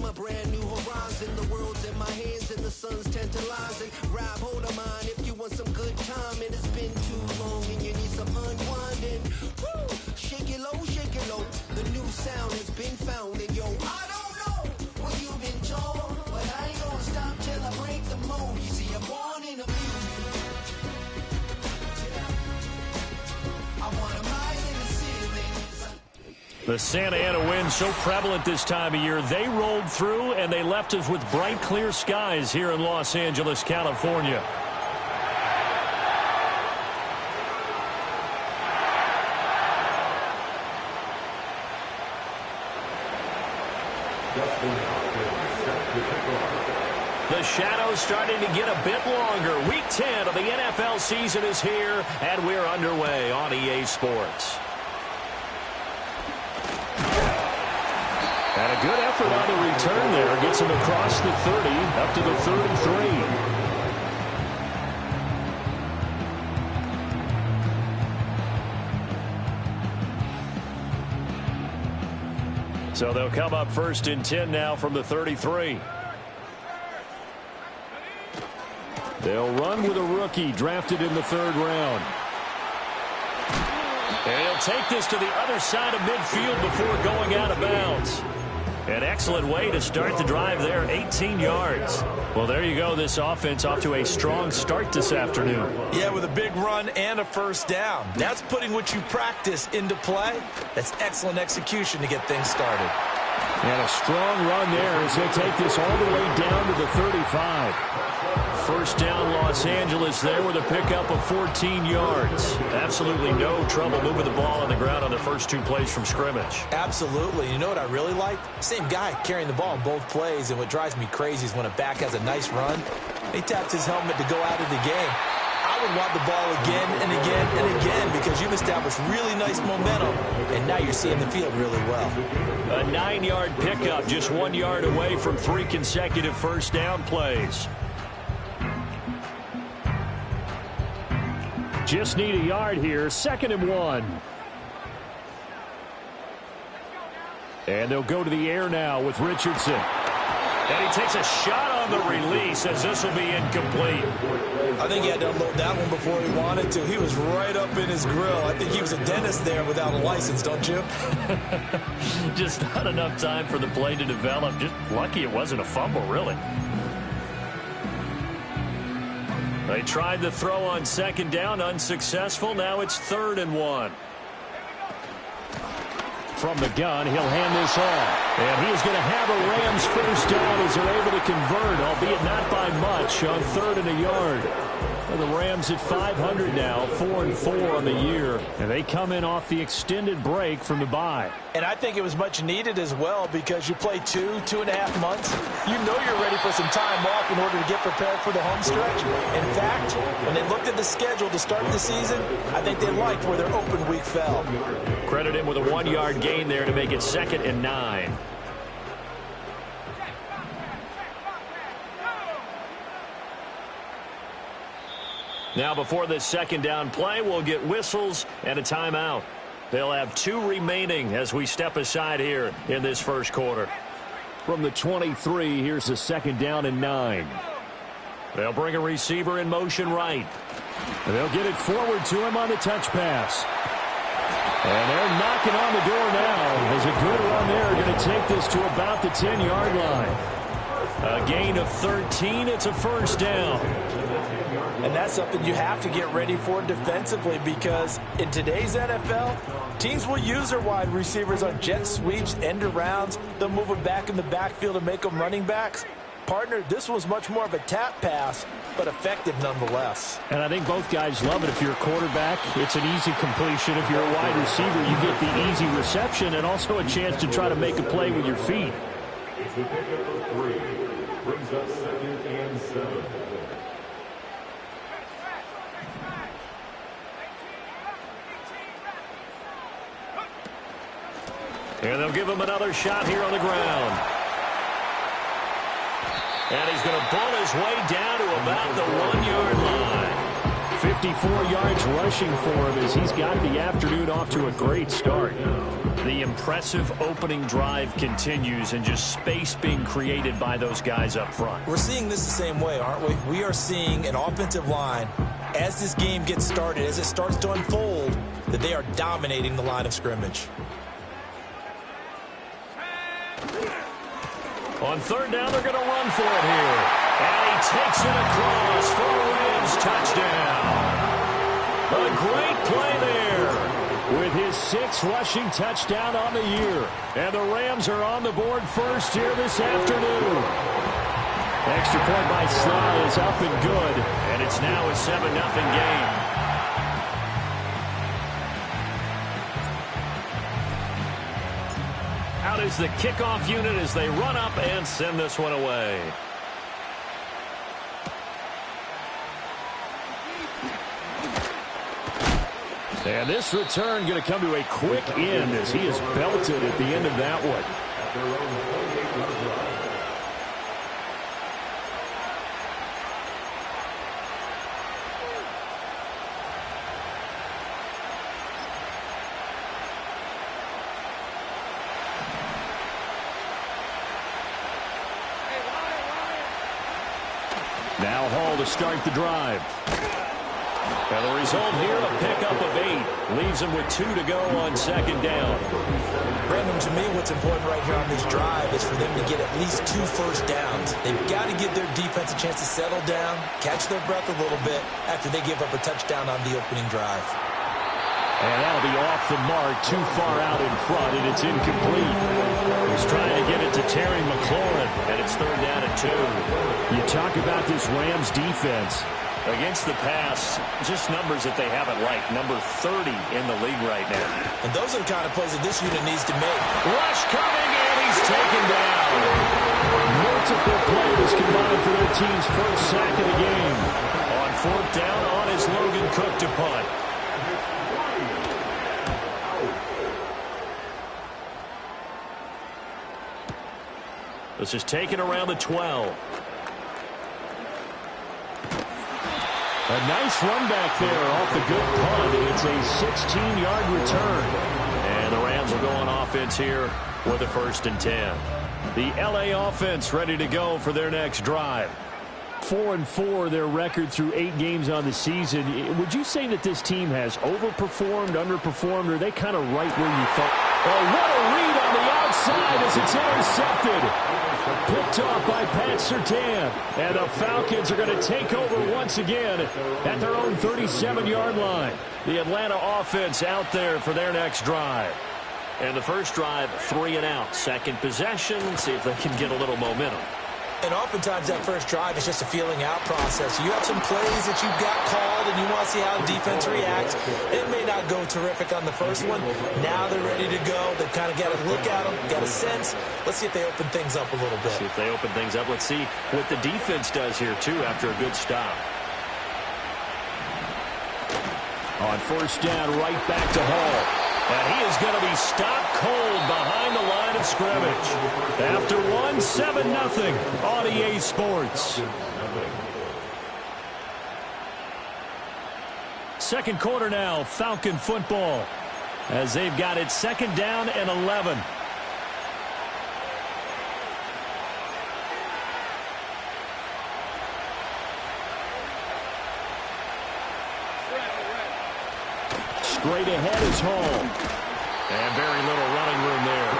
a brand new horizon. The world's in my hands and the sun's tantalizing. Grab hold of mine if you want some good time. And it's been too long and you need some unwinding. Woo! Shake it low, shake it low. The new sound has been found. And yo, I don't know what you've been told, but I ain't gonna stop till I break the mold. You see, I'm born in a music. I want a rise in the ceiling. The Santa Ana wind so prevalent this time of year. They rolled through and they left us with bright, clear skies here in Los Angeles, California. The shadow's starting to get a bit longer. Week 10 of the NFL season is here, and we're underway on EA Sports. And a good effort on the return there. Gets him across the 30, up to the 33. So they'll come up 1st and 10 now from the 33. They'll run with a rookie drafted in the 3rd round. And he'll take this to the other side of midfield before going out of bounds. An excellent way to start the drive there, 18 yards. Well, there you go. This offense off to a strong start this afternoon. Yeah, with a big run and a 1st down. That's putting what you practice into play. That's excellent execution to get things started. And a strong run there as they take this all the way down to the 35. 1st down, Los Angeles there with a pickup of 14 yards. Absolutely no trouble moving the ball on the ground on the first 2 plays from scrimmage. Absolutely. You know what I really like? Same guy carrying the ball in both plays, and what drives me crazy is when a back has a nice run, he taps his helmet to go out of the game. I would want the ball again and again and again because you've established really nice momentum, and now you're seeing the field really well. A 9-yard pickup, just 1 yard away from 3 consecutive 1st down plays. Just need a yard here. 2nd and 1. And they'll go to the air now with Richardson. And he takes a shot on the release as this will be incomplete. I think he had to unload that one before he wanted to. He was right up in his grill. I think he was a dentist there without a license, don't you? Just not enough time for the play to develop. Just lucky it wasn't a fumble, really. They tried the throw on 2nd down, unsuccessful. Now it's 3rd and 1. From the gun, he'll hand this off. And he is going to have a Rams 1st down as they're able to convert, albeit not by much, on 3rd and a yard. And the Rams at 500 now, 4-4 on the year. And they come in off the extended break from the bye. And I think it was much needed as well because you play 2.5 months. You know you're ready for some time off in order to get prepared for the home stretch. In fact, when they looked at the schedule to start the season, I think they liked where their open week fell. Credit him with a 1-yard gain there to make it 2nd and 9. Now before this 2nd down play, we'll get whistles and a timeout. They'll have 2 remaining as we step aside here in this 1st quarter. From the 23, here's a 2nd down and 9. They'll bring a receiver in motion right. And they'll get it forward to him on the touch pass. And they're knocking on the door now. There's a good run there. Going to take this to about the 10-yard line. A gain of 13. It's a 1st down. And that's something you have to get ready for defensively because in today's NFL, teams will use their wide receivers on jet sweeps, end arounds. They'll move them back in the backfield and make them running backs. Partner, this was much more of a tap pass, but effective nonetheless. And I think both guys love it. If you're a quarterback, it's an easy completion. If you're a wide receiver, you get the easy reception and also a chance to try to make a play with your feet. Brings us 2nd and 7. And they'll give him another shot here on the ground. And he's going to pull his way down to about the 1-yard line. 54 yards rushing for him as he's got the afternoon off to a great start. The impressive opening drive continues and just space being created by those guys up front. We're seeing this the same way, aren't we? We are seeing an offensive line, as this game gets started, as it starts to unfold, that they are dominating the line of scrimmage. On third down, they're going to run for it here. And he takes it across for a Rams touchdown. A great play there with his 6th rushing touchdown on the year. And the Rams are on the board first here this afternoon. Extra point by Sly is up and good. And it's now a 7-0 game. Out is the kickoff unit as they run up and send this one away. And this return going to come to a quick end as he is belted at the end of that one. Now Hall to start the drive. And the result here, a pickup of 8. Leaves him with 2 to go on second down. Brandon, to me, what's important right here on this drive is for them to get at least 2 first downs. They've got to give their defense a chance to settle down, catch their breath a little bit after they give up a touchdown on the opening drive. And that'll be off the mark, too far out in front, and it's incomplete. He's trying to get it to Terry McLaurin, and it's third down and 2. You talk about this Rams defense. Against the pass, just numbers that they haven't liked. Number 30 in the league right now. And those are the kind of plays that this unit needs to make. Rush coming, and he's taken down. Multiple players combined for their team's first sack of the game. On fourth down, on is Logan Cook to punt. This is taken around the 12. A nice run back there off the good punt. It's a 16-yard return. And the Rams will go on offense here with a 1st and 10. The LA offense ready to go for their next drive. 4-4 their record through 8 games on the season. Would you say that this team has overperformed, underperformed, or are they kind of right where you thought? Oh, what a read on the outside as it's intercepted. Picked off by Pat Surtain. And the Falcons are going to take over once again at their own 37-yard line. The Atlanta offense out there for their next drive. And the first drive, 3 and out. Second possession, see if they can get a little momentum. And oftentimes that first drive is just a feeling out process. You have some plays that you've got called and you want to see how the defense reacts. It may not go terrific on the first one. Now they're ready to go. They've kind of got to look at them, got a sense. Let's see if they open things up a little bit. See if they open things up. Let's see what the defense does here, too, after a good stop. On first down, right back to Hall. And he is going to be stopped cold behind the line of scrimmage. After 7-0 on EA Sports. Second quarter now, Falcon football. As they've got it 2nd down and 11. Straight ahead is Hall. And very little running room there.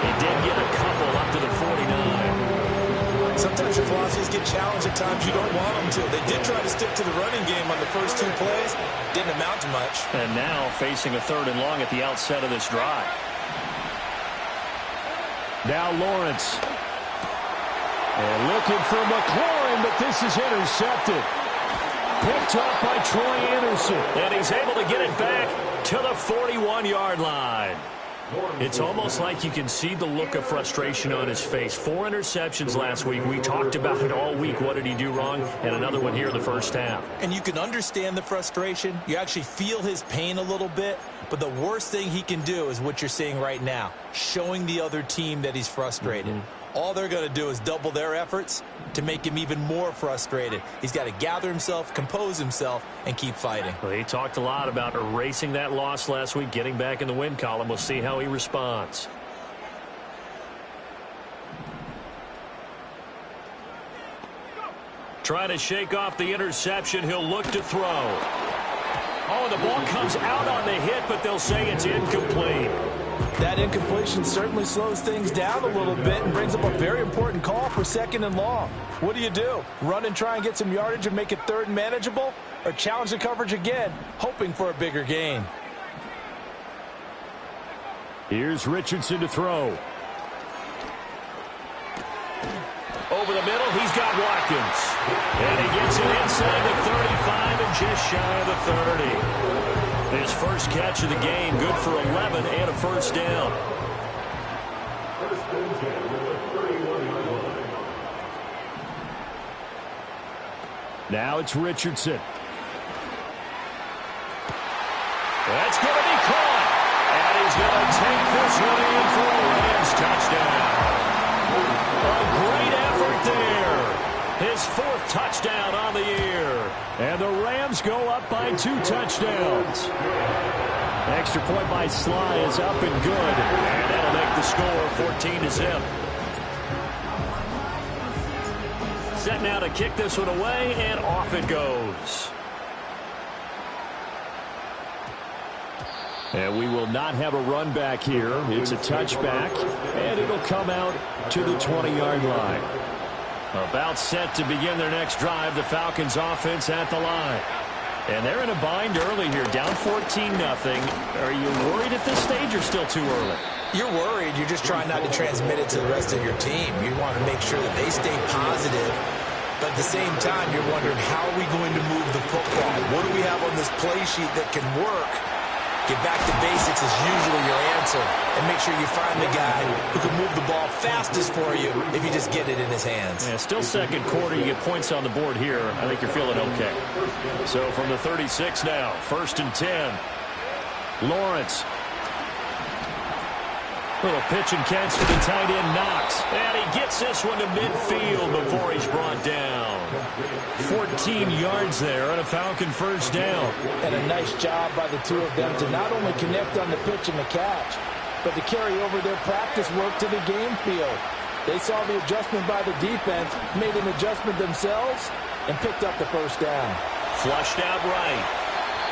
He did get a couple up to the 49. Sometimes your philosophies get challenged at times you don't want them to. They did try to stick to the running game on the first 2 plays. Didn't amount to much. And now facing a 3rd and long at the outset of this drive. Now Lawrence. And looking for McLaurin, but this is intercepted. Picked up by Troy Anderson. And he's able to get it back to the 41-yard line. It's almost like you can see the look of frustration on his face. 4 interceptions last week. We talked about it all week. What did he do wrong? And another one here in the first half. And you can understand the frustration. You actually feel his pain a little bit. But the worst thing he can do is what you're seeing right now, showing the other team that he's frustrated. all they're going to do is double their efforts to make him even more frustrated. He's got to gather himself, compose himself, and keep fighting. Well, he talked a lot about erasing that loss last week, getting back in the win column. We'll see how he responds. Trying to shake off the interception. He'll look to throw. Oh, the ball comes out on the hit, but they'll say it's incomplete. That incompletion certainly slows things down a little bit and brings up a very important call for 2nd and long. What do? Run and try and get some yardage and make it 3rd and manageable? Or challenge the coverage again, hoping for a bigger gain? Here's Richardson to throw. Over the middle, he's got Watkins. And he gets it inside the 35 and just shy of the 30. His first catch of the game, good for 11 and a first down. First and 10 with the 31-yard line. Now it's Richardson. That's going to be caught. And he's going to take this one in for a Rams touchdown. A great effort there. His 4th touchdown on the year. And the Rams go up by 2 touchdowns. Extra point by Sly is up and good. And that'll make the score 14-0. Set now to kick this one away, and off it goes. And we will not have a run back here. It's a touchback, and it'll come out to the 20-yard line. About set to begin their next drive, the Falcons offense at the line. And they're in a bind early here, down 14-0. Are you worried at this stage or still too early? You're worried. You're just trying not to transmit it to the rest of your team. You want to make sure that they stay positive. But at the same time, you're wondering, how are we going to move the football? What do we have on this play sheet that can work? Get back to basics is usually your answer. And make sure you find the guy who can move the ball fastest for you if you just get it in his hands. Yeah, still second quarter. You get points on the board here. I think you're feeling okay. So from the 36 now, 1st and 10. Lawrence. Little pitch and catch to the tight end, Knox. And he gets this one to midfield before he's brought down. 14 yards there on a Falcon first down. And a nice job by the two of them to not only connect on the pitch and the catch, but to carry over their practice work to the game field. They saw the adjustment by the defense, made an adjustment themselves, and picked up the first down. Flushed out right.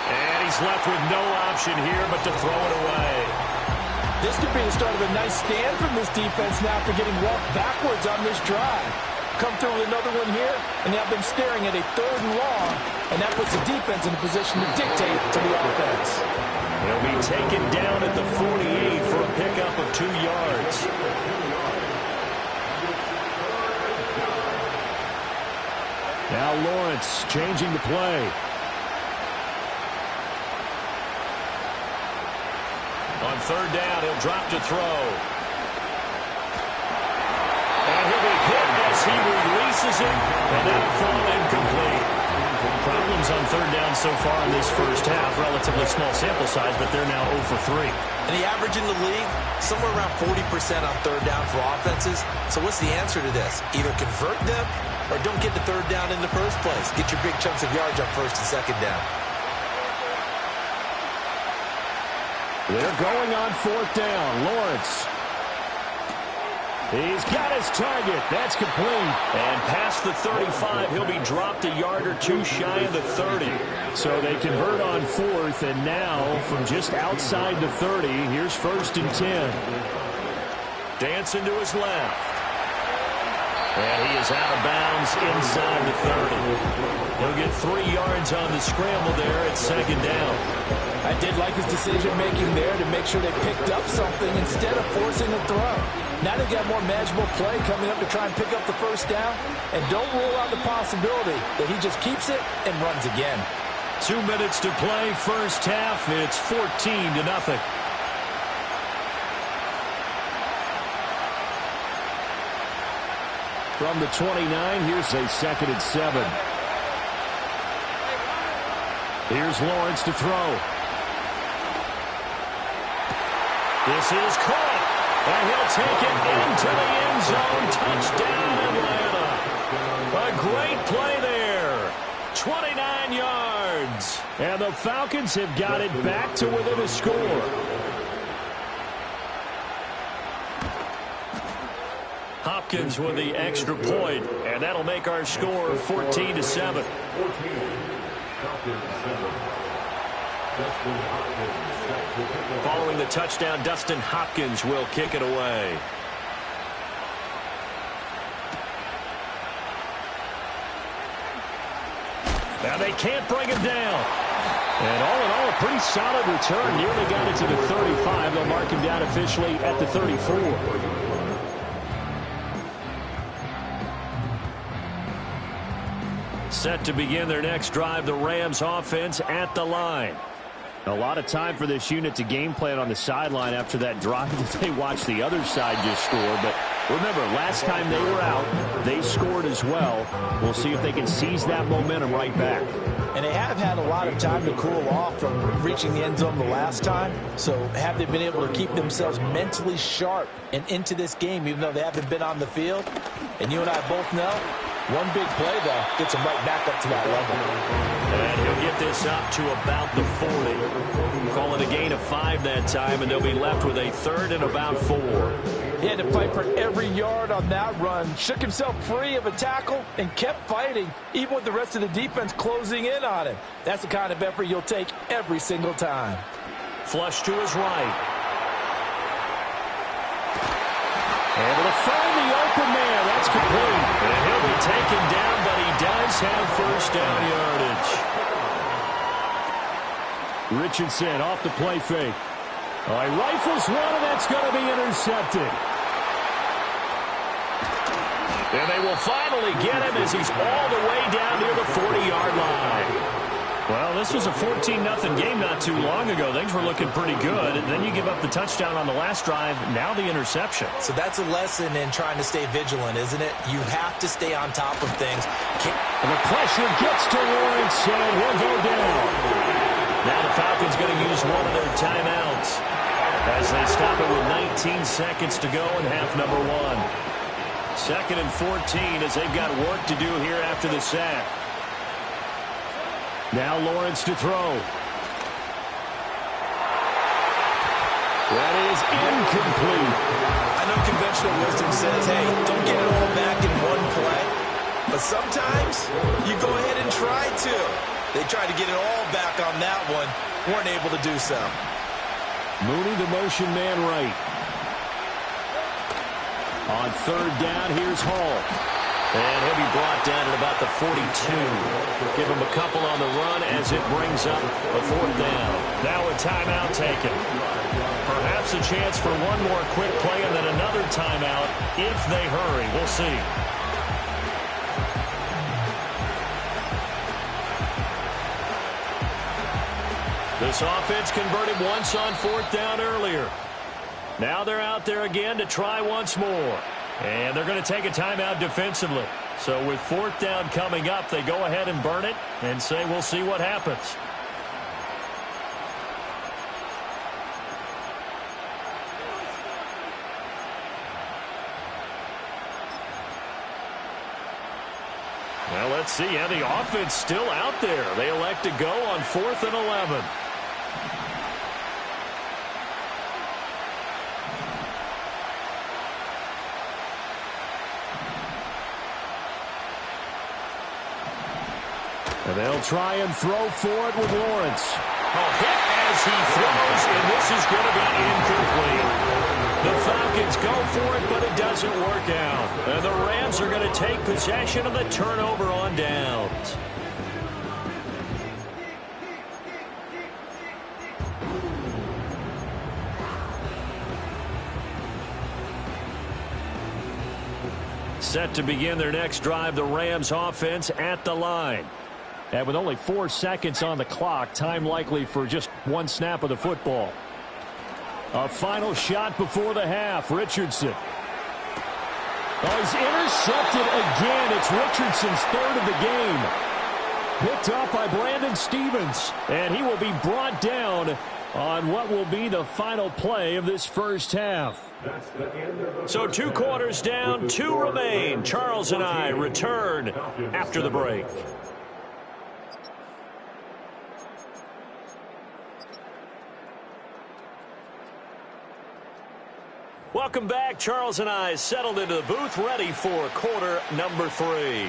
And he's left with no option here but to throw it away. This could be the start of a nice stand from this defense now after getting walked backwards on this drive. Come through with another one here, and now them staring at a 3rd and long, and that puts the defense in a position to dictate to the offense. He'll be taken down at the 48 for a pickup of 2 yards. Now Lawrence changing the play. On 3rd down, he'll drop to throw. And he'll be hit as he releases it, and that'll fall incomplete. Problems on 3rd down so far in this first half. Relatively small sample size, but they're now 0 for 3. And the average in the league, somewhere around 40% on 3rd down for offenses. So what's the answer to this? Either convert them or don't get the 3rd down in the first place. Get your big chunks of yards on 1st and 2nd down. They're going on 4th down. Lawrence. He's got his target. That's complete. And past the 35, he'll be dropped a yard or 2 shy of the 30. So they convert on 4th, and now from just outside the 30, here's 1st and 10. Dancing to his left. And he is out of bounds inside the 30. He'll get 3 yards on the scramble there at 2nd down. I did like his decision-making there to make sure they picked up something instead of forcing a throw. Now they got more manageable play coming up to try and pick up the first down. And don't rule out the possibility that he just keeps it and runs again. 2 minutes to play, first half. It's 14-0. From the 29, here's a 2nd and 7. Here's Lawrence to throw. This is caught. And he'll take it into the end zone. Touchdown, Atlanta. A great play there. 29 yards. And the Falcons have got it back to within a score. Hopkins with the extra point, and that'll make our score 14-7. Following the touchdown, Dustin Hopkins will kick it away. Now they can't bring him down. And all in all, a pretty solid return. Nearly got it to the 35. They'll mark him down officially at the 34. Set to begin their next drive, the Rams offense at the line. A lot of time for this unit to game plan on the sideline after that drive that they watched the other side just score. But remember, last time they were out, they scored as well. We'll see if they can seize that momentum right back. And they have had a lot of time to cool off from reaching the end zone the last time. So have they been able to keep themselves mentally sharp and into this game, even though they haven't been on the field? And you and I both know, one big play, though, gets them right back up to that level. And he'll get this up to about the 40. Call it a gain of 5 that time, and they'll be left with a third and about 4. He had to fight for every yard on that run, shook himself free of a tackle, and kept fighting, even with the rest of the defense closing in on him. That's the kind of effort you'll take every single time. Flush to his right. Able to find the open man. That's complete. And he'll be taken down, but he does have first down yardage. Richardson off the play fake. Oh, he rifles one, and that's going to be intercepted. And they will finally get him as he's all the way down near the 40-yard line. Well, this was a 14-0 game not too long ago. Things were looking pretty good. And then you give up the touchdown on the last drive, now the interception. So that's a lesson in trying to stay vigilant, isn't it? You have to stay on top of things. And the pressure gets to Lawrence, and he'll go down. Now the Falcons going to use one of their timeouts as they stop it with 19 seconds to go in half number 1. Second and 14 as they've got work to do here after the sack. Now Lawrence to throw. That is incomplete. I know conventional wisdom says, hey, don't get it all back in one play. But sometimes you go ahead and try to. They tried to get it all back on that one. Weren't able to do so. Mooney, the motion man right. On third down, here's Hall. And he'll be brought down at about the 42. Give him a couple on the run as it brings up a fourth down. Now a timeout taken. Perhaps a chance for one more quick play and then another timeout if they hurry. We'll see. This offense converted once on fourth down earlier. Now they're out there again to try once more. And they're going to take a timeout defensively. So with fourth down coming up, they go ahead and burn it and say we'll see what happens. Well, let's see. Yeah, the offense still out there. They elect to go on 4th and 11. And they'll try and throw for it with Lawrence. A hit as he throws, and this is going to be incomplete. The Falcons go for it, but it doesn't work out. And the Rams are going to take possession of the turnover on downs. Set to begin their next drive, the Rams offense at the line. And with only 4 seconds on the clock, time likely for just one snap of the football. A final shot before the half. Richardson. Oh, he's intercepted again. It's Richardson's third of the game. Picked up by Brandon Stevens. And he will be brought down on what will be the final play of this first half. So 2 quarters down, 2 remain. Charles and I return after the break. Welcome back. Charles and I settled into the booth, ready for quarter number 3.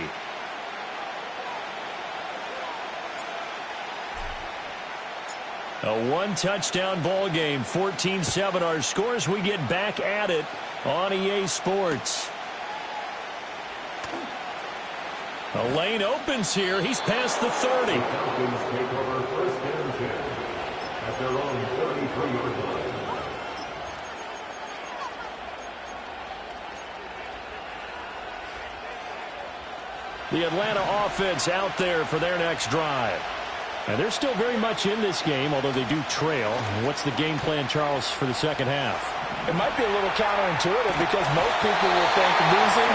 A 1-touchdown ball game, 14-7 our scores. We get back at it on EA Sports. A lane opens here. He's past the 30. The Falcons take over first and 10 at their own 33-yard line. The Atlanta offense out there for their next drive. And they're still very much in this game, although they do trail. What's the game plan, Charles, for the second half? It might be a little counterintuitive because most people will think losing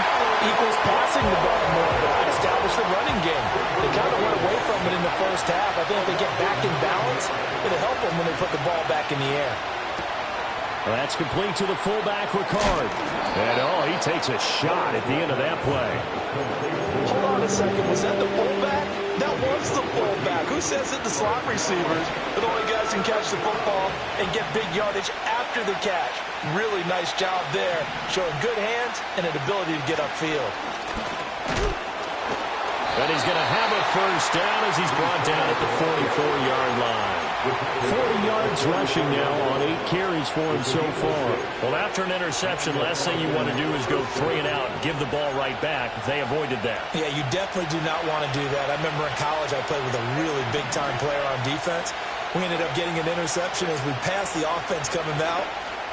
equals passing the ball more. But I established the running game. They kind of went away from it in the first half. I think if they get back in balance, it'll help them when they put the ball back in the air. Well, that's complete to the fullback, Ricard. And, he takes a shot at the end of that play. Hold on a second. Was that the fullback? That was the fullback. Who says that the slot receivers are the only guys who can catch the football and get big yardage after the catch? Really nice job there, showing good hands and an ability to get upfield. And he's going to have a first down as he's brought down at the 44-yard line. 40 yards rushing now on 8 carries for him so far. Well, after an interception, last thing you want to do is go 3 and out and give the ball right back. They avoided that. Yeah, you definitely do not want to do that. I remember in college I played with a really big-time player on defense. We ended up getting an interception as we passed the offense coming out.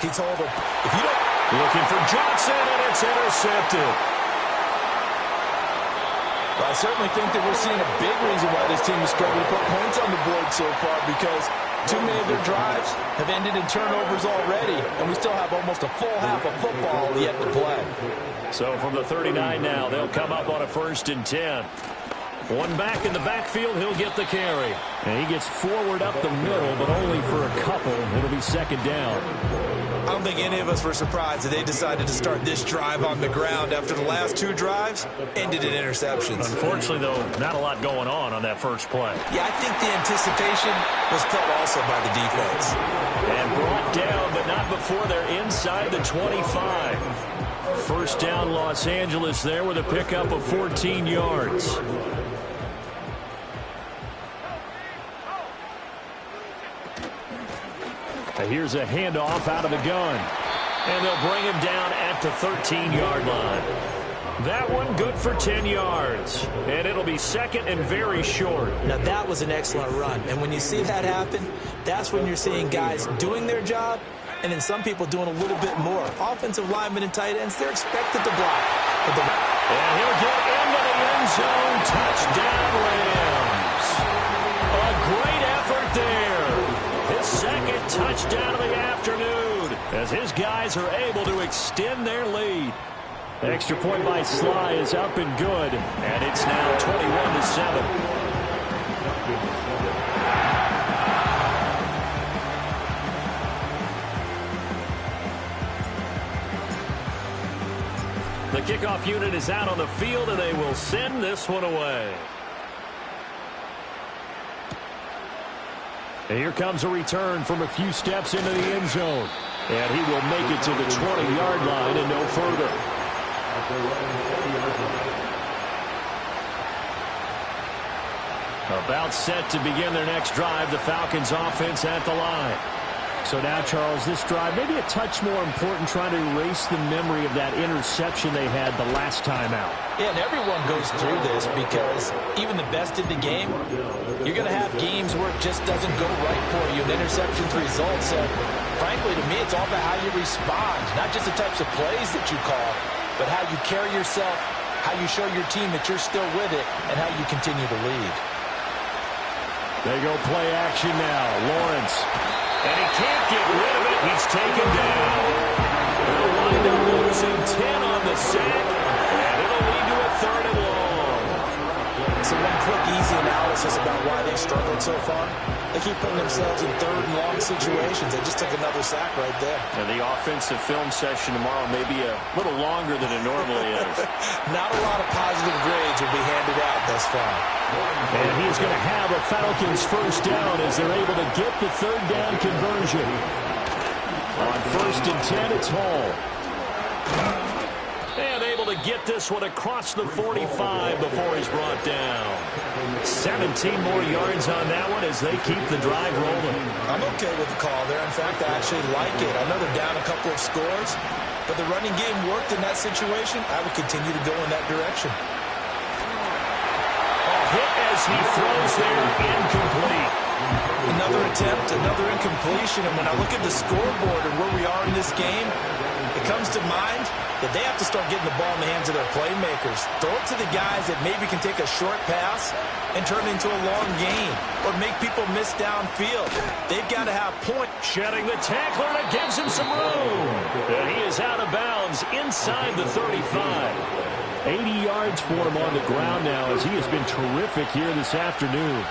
He told him, if you don't... Looking for Johnson, and it's intercepted. Well, I certainly think that we're seeing a big reason why this team is struggling to put points on the board so far, because too many of their drives have ended in turnovers already, and we still have almost a full half of football yet to play. So from the 39 now, they'll come up on a 1st and 10. One back in the backfield, he'll get the carry. And he gets forward up the middle, but only for a couple. It'll be 2nd down. I don't think any of us were surprised that they decided to start this drive on the ground after the last 2 drives ended in interceptions. Unfortunately, though, not a lot going on that first play. Yeah, I think the anticipation was felt also by the defense. And brought down, but not before they're inside the 25. 1st down, Los Angeles there with a pickup of 14 yards. Here's a handoff out of the gun. And they'll bring him down at the 13-yard line. That one good for 10 yards. And it'll be 2nd and very short. Now, that was an excellent run. And when you see that happen, that's when you're seeing guys doing their job and then some people doing a little bit more. Offensive linemen and tight ends, they're expected to block. And he'll get into the end zone. Touchdown, Rams. A great effort there. His 2nd touchdown of the afternoon as his guys are able to extend their lead. Extra point by Sly is up and good, and it's now 21-7. The kickoff unit is out on the field, and they will send this one away. And here comes a return from a few steps into the end zone. And he will make it to the 20-yard line and no further. About set to begin their next drive, the Falcons offense at the line. So now, Charles, this drive maybe a touch more important, trying to erase the memory of that interception they had the last time out. Yeah, and everyone goes through this because even the best in the game, you're going to have games where it just doesn't go right for you, and interceptions result. So, frankly, to me, it's all about how you respond, not just the types of plays that you call, but how you carry yourself, how you show your team that you're still with it, and how you continue to lead. They go play action now. Lawrence. And he can't get rid of it. He's taken down. They'll wind up losing 10 on the sack, and it'll lead to a 3rd and long. So one quick, easy analysis about why they struggled so far. They keep putting themselves in third and long situations. They just took another sack right there. And the offensive film session tomorrow may be a little longer than it normally is. Not a lot of positive grades will be handed out thus far. And he's going to have a Falcons first down as they're able to get the third down conversion. On 1st and 10, it's Hall. And able to get this one across the 45 before he's brought down. 17 more yards on that one as they keep the drive rolling. I'm okay with the call there. In fact, I actually like it. I know they're down a couple of scores, but the running game worked in that situation. I would continue to go in that direction. Hit as he throws there, incomplete. Another attempt, another incompletion, and when I look at the scoreboard and where we are in this game, it comes to mind that they have to start getting the ball in the hands of their playmakers. Throw it to the guys that maybe can take a short pass and turn it into a long gain or make people miss downfield. They've got to have point. Shedding the tackler, and it gives him some room. And he is out of bounds inside the 35. 80 yards for him on the ground now as he has been terrific here this afternoon.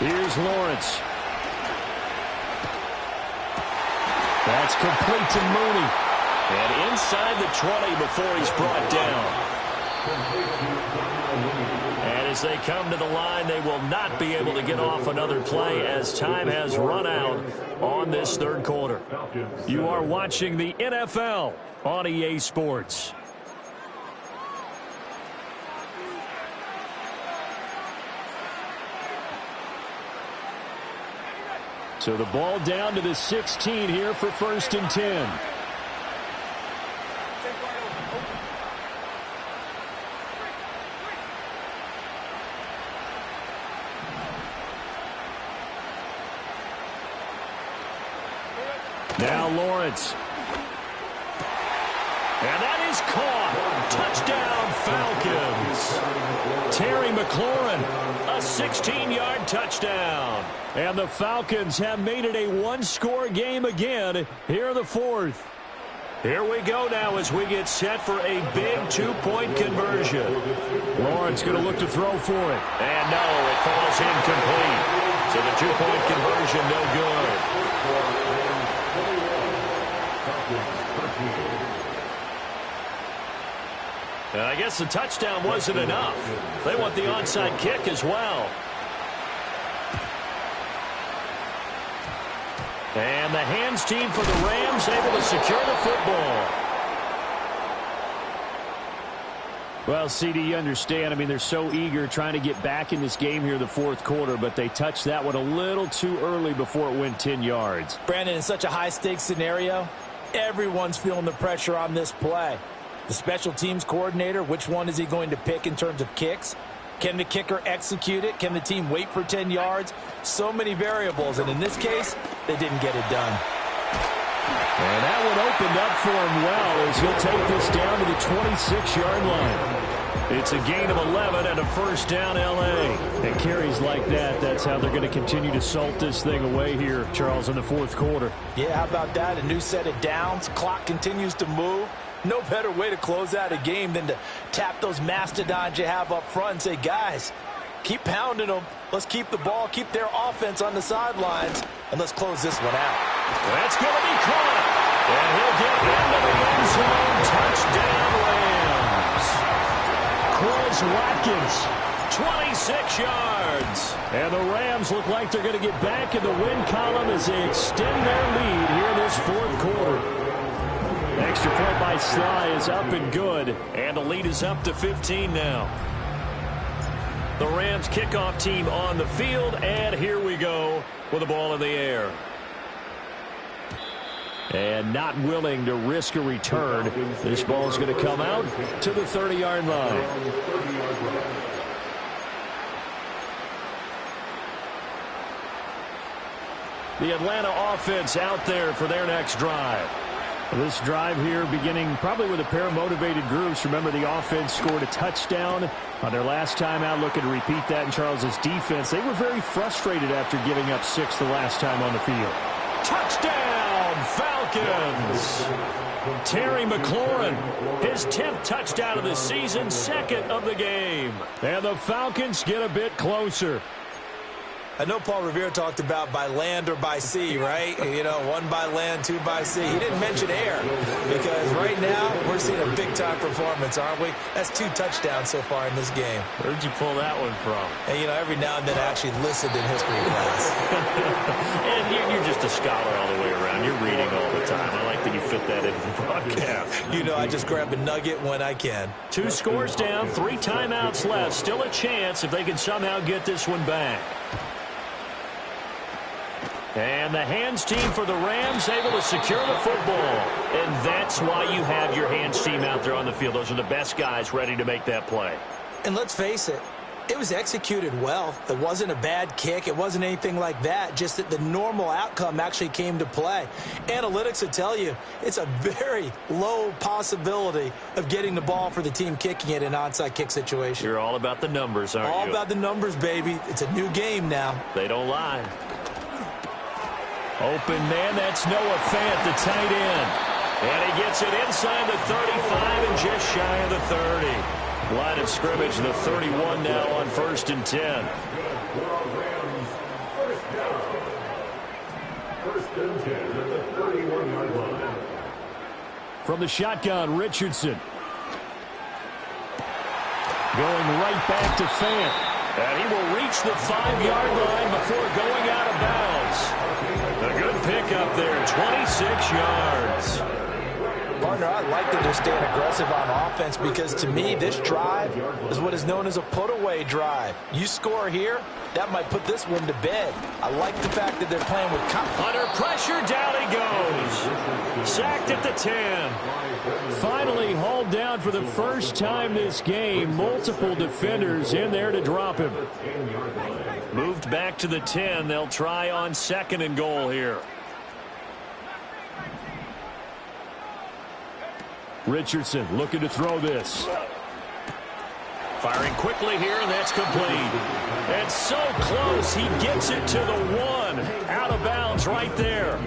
Here's Lawrence. That's complete to Mooney. And inside the 20 before he's brought down. And as they come to the line, they will not be able to get off another play as time has run out on this third quarter. You are watching the NFL on EA Sports. So the ball down to the 16 here for 1st and 10. Now Lawrence. And that is caught. Touchdown, Falcons. Terry McLaurin, a 16-yard touchdown. And the Falcons have made it a one-score game again here in the fourth. Here we go now as we get set for a big two-point conversion. Lawrence going to look to throw for it. And no, it falls incomplete. So the two-point conversion no good. And I guess the touchdown wasn't enough. They want the onside kick as well. And the hands team for the Rams able to secure the football. Well, CD, you understand. I mean, they're so eager trying to get back in this game here in the fourth quarter, but they touched that one a little too early before it went 10 yards. Brandon, in such a high-stakes scenario, everyone's feeling the pressure on this play. The special teams coordinator, which one is he going to pick in terms of kicks? Can the kicker execute it? Can the team wait for 10 yards? So many variables, and in this case, they didn't get it done. And that one opened up for him well as he'll take this down to the 26-yard line. It's a gain of 11 and a first down, L.A. And carries like that, that's how they're going to continue to salt this thing away here, Charles, in the fourth quarter. Yeah, how about that? A new set of downs. Clock continues to move. No better way to close out a game than to tap those mastodons you have up front and say, guys, keep pounding them. Let's keep the ball, keep their offense on the sidelines, and let's close this one out. That's going to be caught. And he'll get into the end zone. Touchdown, Rams. Chris Watkins, 26 yards. And the Rams look like they're going to get back in the win column as they extend their lead here in this fourth quarter. Extra point by Sly is up and good, and the lead is up to 15 now. The Rams kickoff team on the field, and here we go with the ball in the air. And not willing to risk a return, this ball is going to come out to the 30-yard line. The Atlanta offense out there for their next drive. This drive here beginning probably with a pair of motivated groups. Remember, the offense scored a touchdown on their last time out. Looking to repeat that in Charles's defense. They were very frustrated after giving up 6 the last time on the field. Touchdown, Falcons! Terry McLaurin, his 10th touchdown of the season, 2nd of the game. And the Falcons get a bit closer. I know Paul Revere talked about by land or by sea, right? You know, 1 by land, 2 by sea. He didn't mention air because right now we're seeing a big-time performance, aren't we? That's 2 touchdowns so far in this game. Where'd you pull that one from? And, you know, every now and then I actually listened in history class. And you're just a scholar all the way around. You're reading all the time. I like that you fit that into the broadcast. You know, I just grab a nugget when I can. 2 scores down, 3 timeouts left. Still a chance if they can somehow get this one back. And the hands team for the Rams able to secure the football. And that's why you have your hands team out there on the field. Those are the best guys ready to make that play. And let's face it, it was executed well. It wasn't a bad kick. It wasn't anything like that. Just that the normal outcome actually came to play. Analytics will tell you it's a very low possibility of getting the ball for the team kicking it in an onside kick situation. You're all about the numbers, aren't you? All about the numbers, baby. It's a new game now. They don't lie. Open man, that's Noah Fant, the tight end. And he gets it inside the 35 and just shy of the 30. Line of scrimmage, the 31 now on 1st and 10. First and 10 at the 31-yard line. From the shotgun, Richardson. Going right back to Fant. And he will reach the 5-yard line before going out of bounds. A good pickup there, 26 yards. Partner, I like that they're staying aggressive on offense because, to me, this drive is what is known as a put-away drive. You score here, that might put this one to bed. I like the fact that they're playing with confidence. Under pressure, down he goes. Sacked at the 10. Finally hauled down for the first time this game. Multiple defenders in there to drop him. Moved back to the 10. They'll try on 2nd and goal here. Richardson looking to throw this. Firing quickly here, and that's complete. And so close, he gets it to the 1. Out of bounds right there.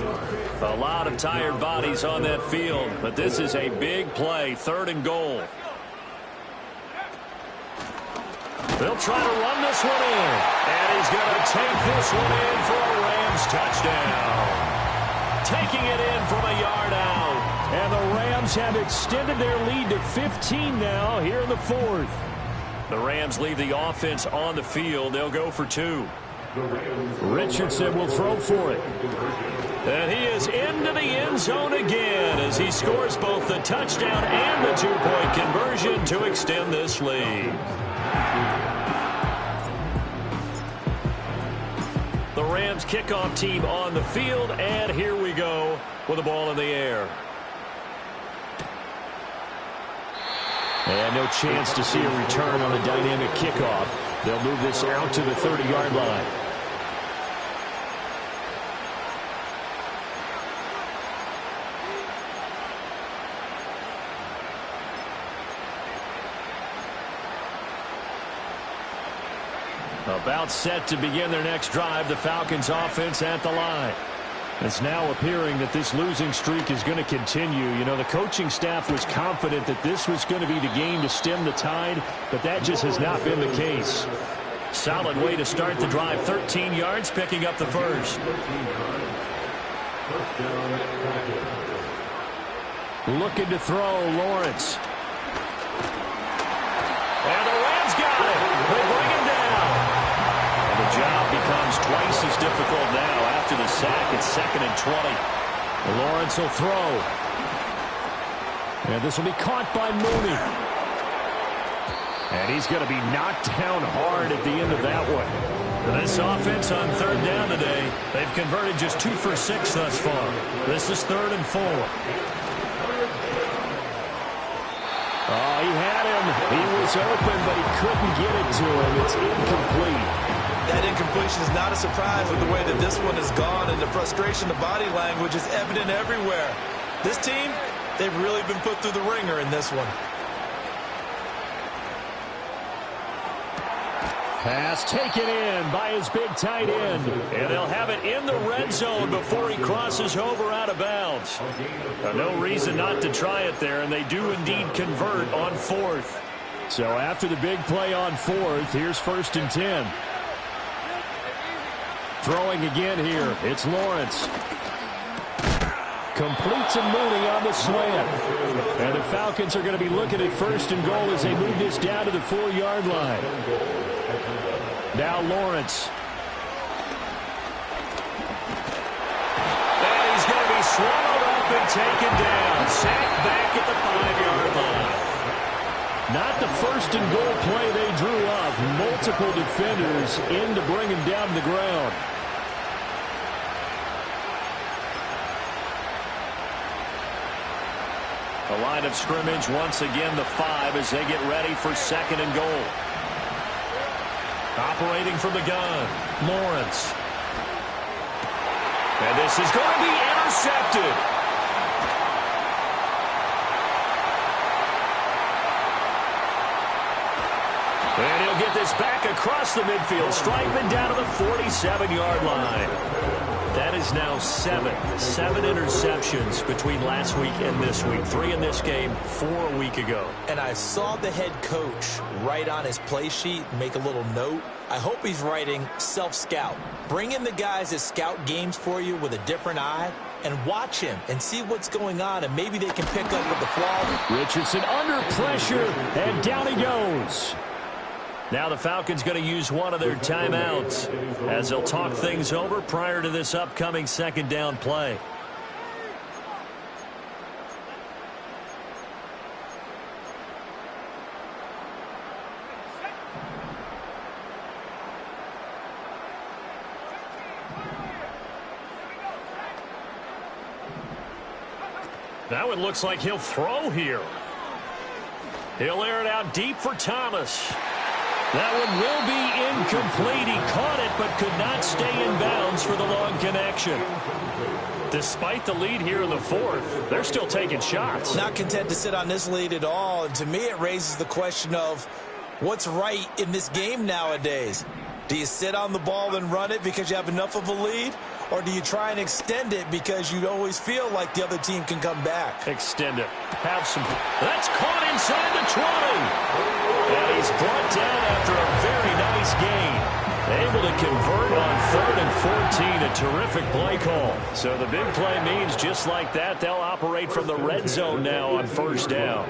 A lot of tired bodies on that field, but this is a big play, 3rd and goal. They'll try to run this one in. And he's going to take this one in for a Rams touchdown. Taking it in from a yard out. And the Rams have extended their lead to 15 now here in the 4th. The Rams leave the offense on the field. They'll go for 2. Richardson will throw for it. And he is into the end zone again as he scores both the touchdown and the 2-point conversion to extend this lead. The Rams kickoff team on the field, and here we go with the ball in the air. And no chance to see a return on the dynamic kickoff. They'll move this out to the 30-yard line. About set to begin their next drive, the Falcons offense at the line. It's now appearing that this losing streak is going to continue. You know, the coaching staff was confident that this was going to be the game to stem the tide, but that just has not been the case. Solid way to start the drive, 13 yards, picking up the first. Looking to throw, Lawrence. And the Rams got it. They bring him down. And the job becomes twice as difficult now after the sack. It's 2nd and 20. Lawrence will throw. And this will be caught by Mooney. And he's going to be knocked down hard at the end of that one. And this offense on 3rd down today, they've converted just 2 for 6 thus far. This is 3rd and 4. Oh, he had him. He was open, but he couldn't get it to him. It's incomplete. That incompletion is not a surprise with the way that this one has gone, and the frustration, the body language is evident everywhere. This team, they've really been put through the ringer in this one. Pass taken in by his big tight end. And they'll have it in the red zone before he crosses over out of bounds. No reason not to try it there, and they do indeed convert on 4th. So after the big play on 4th, here's 1st and 10. Throwing again here. It's Lawrence. Completes and Mooney on the slant. And the Falcons are going to be looking at first and goal as they move this down to the 4-yard line. Now Lawrence. And he's going to be swallowed up and taken down. Sacked back at the 5-yard line. Not the first and goal play they drew up. Multiple defenders in to bring him down to the ground. The line of scrimmage once again the 5 as they get ready for second and goal. Operating from the gun, Lawrence. And this is going to be intercepted. And he'll get this back across the midfield stripe and down to the 47-yard line. That is now 7 interceptions between last week and this week. 3 in this game, 4 a week ago. And I saw the head coach write on his play sheet, make a little note. I hope he's writing self-scout. Bring in the guys that scout games for you with a different eye and watch him and see what's going on, and maybe they can pick up with the flaw. Richardson under pressure, and down he goes. Now the Falcons going to use one of their timeouts as they'll talk things over prior to this upcoming second down play. That one looks like he'll throw here. He'll air it out deep for Thomas. That one will be incomplete. He caught it but could not stay in bounds for the long connection. Despite the lead here in the 4th, they're still taking shots. Not content to sit on this lead at all. And to me, it raises the question of what's right in this game nowadays. Do you sit on the ball and run it because you have enough of a lead? Or do you try and extend it because you always feel like the other team can come back? Extend it. Have some. That's caught inside the 20. And he's brought down after a very nice gain. Able to convert on 3rd and 14. A terrific play call. So the big play means just like that, they'll operate from the red zone now on first down.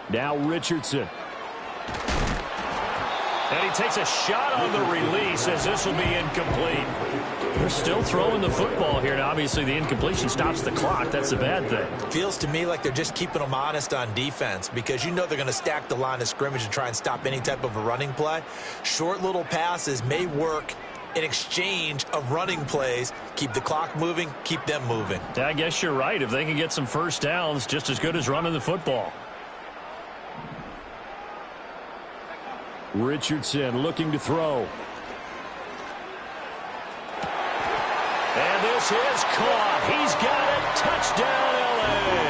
Now Richardson. And he takes a shot on the release as this will be incomplete. They're still throwing the football here. Now, obviously, the incompletion stops the clock. That's a bad thing. Feels to me like they're just keeping them honest on defense because you know they're going to stack the line of scrimmage and try and stop any type of a running play. Short little passes may work in exchange of running plays. Keep the clock moving, keep them moving. Yeah, I guess you're right. If they can get some first downs, just as good as running the football. Richardson looking to throw. And this is caught. He's got it. Touchdown, L.A.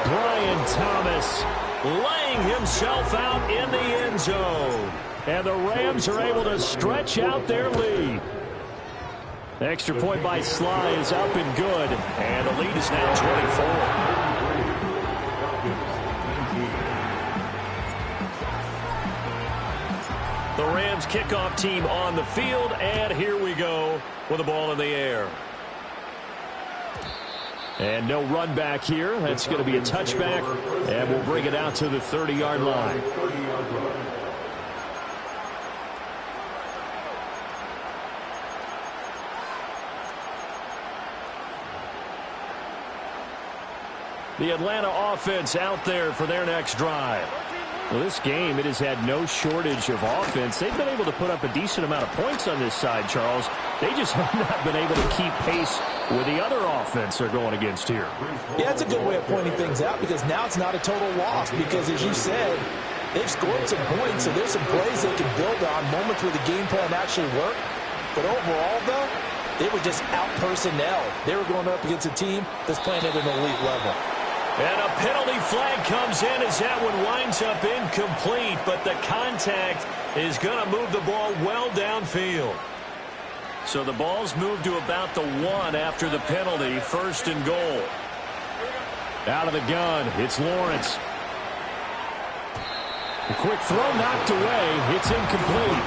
Brian Thomas laying himself out in the end zone. And the Rams are able to stretch out their lead. The extra point by Sly is up and good. And the lead is now 24. The Rams kickoff team on the field, and here we go with the ball in the air. And no run back here. That's going to be a touchback, and we'll bring it out to the 30-yard line. The Atlanta offense out there for their next drive. Well, this game, it has had no shortage of offense. They've been able to put up a decent amount of points on this side, Charles. They just have not been able to keep pace with the other offense they're going against here. Yeah, it's a good way of pointing things out because now it's not a total loss because, as you said, they've scored some points, so there's some plays they can build on, moments where the game plan actually worked. But overall, though, they were just out personnel. They were going up against a team that's playing at an elite level. And a penalty flag comes in as that one winds up incomplete, but the contact is going to move the ball well downfield. So the ball's moved to about the 1 after the penalty, 1st and goal. Out of the gun, it's Lawrence. A quick throw knocked away. It's incomplete.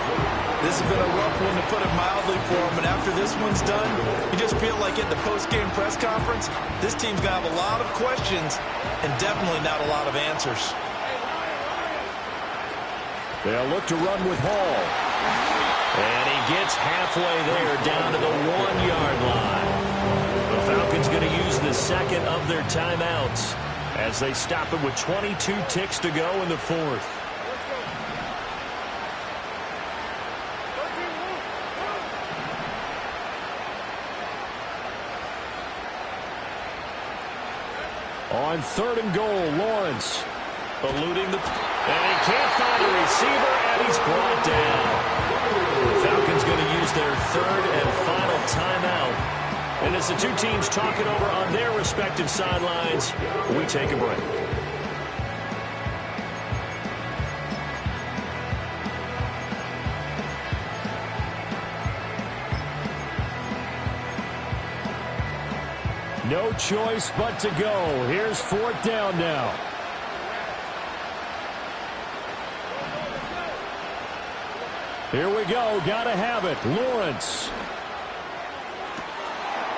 This has been a rough one, to put it mildly, for him. And after this one's done, you just feel like at the post-game press conference, this team's going to have a lot of questions and definitely not a lot of answers. They'll look to run with Hall. And he gets halfway there, down to the 1-yard line. The Falcons going to use the second of their timeouts as they stop it with 22 ticks to go in the fourth. On 3rd and goal, Lawrence eluding the... And he can't find a receiver, and he's brought down. The Falcons going to use their 3rd and final timeout. And as the two teams talk it over on their respective sidelines, we take a break. No choice but to go. Here's 4th down now. Here we go. Gotta have it. Lawrence.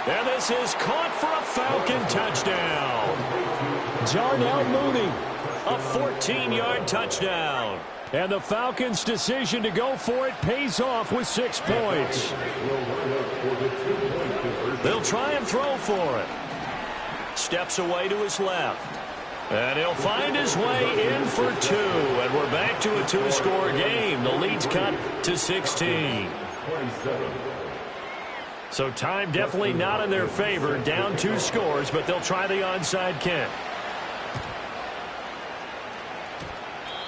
And this is caught for a Falcon touchdown. Darnell Mooney, a 14-yard touchdown. And the Falcons' decision to go for it pays off with 6 points. They'll try and throw for it. Steps away to his left. And he'll find his way in for 2. And we're back to a 2-score game. The lead's cut to 16. So time definitely not in their favor. Down 2 scores, but they'll try the onside kick.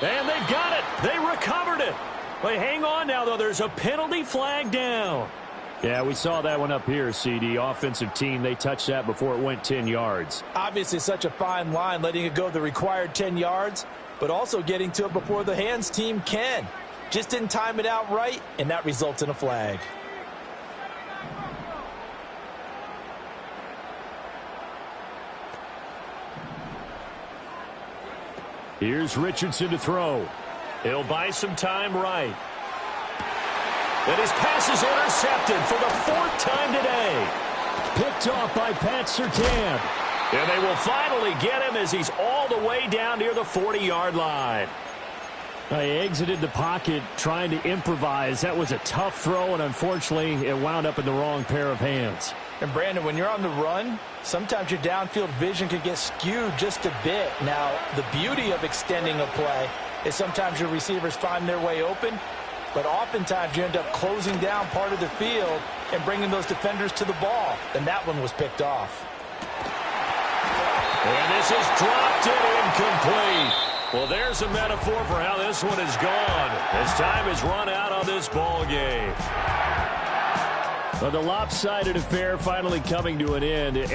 And they've got it. They recovered it. They hang on now, though. There's a penalty flag down. Yeah, we saw that one up here, CD. Offensive team, they touched that before it went 10 yards. Obviously such a fine line, letting it go the required 10 yards, but also getting to it before the hands team can. Just didn't time it out right, and that results in a flag. Here's Richardson to throw. He'll buy some time right. And his pass is intercepted for the 4th time today. Picked off by Pat Surtain. And they will finally get him as he's all the way down near the 40-yard line. He exited the pocket trying to improvise. That was a tough throw, and unfortunately, it wound up in the wrong pair of hands. And, Brandon, when you're on the run, sometimes your downfield vision can get skewed just a bit. Now, the beauty of extending a play is sometimes your receivers find their way open, but oftentimes you end up closing down part of the field and bringing those defenders to the ball. And that one was picked off. And this is dropped and incomplete. Well, there's a metaphor for how this one is gone as time is run out on this ball game. Well, the lopsided affair finally coming to an end. And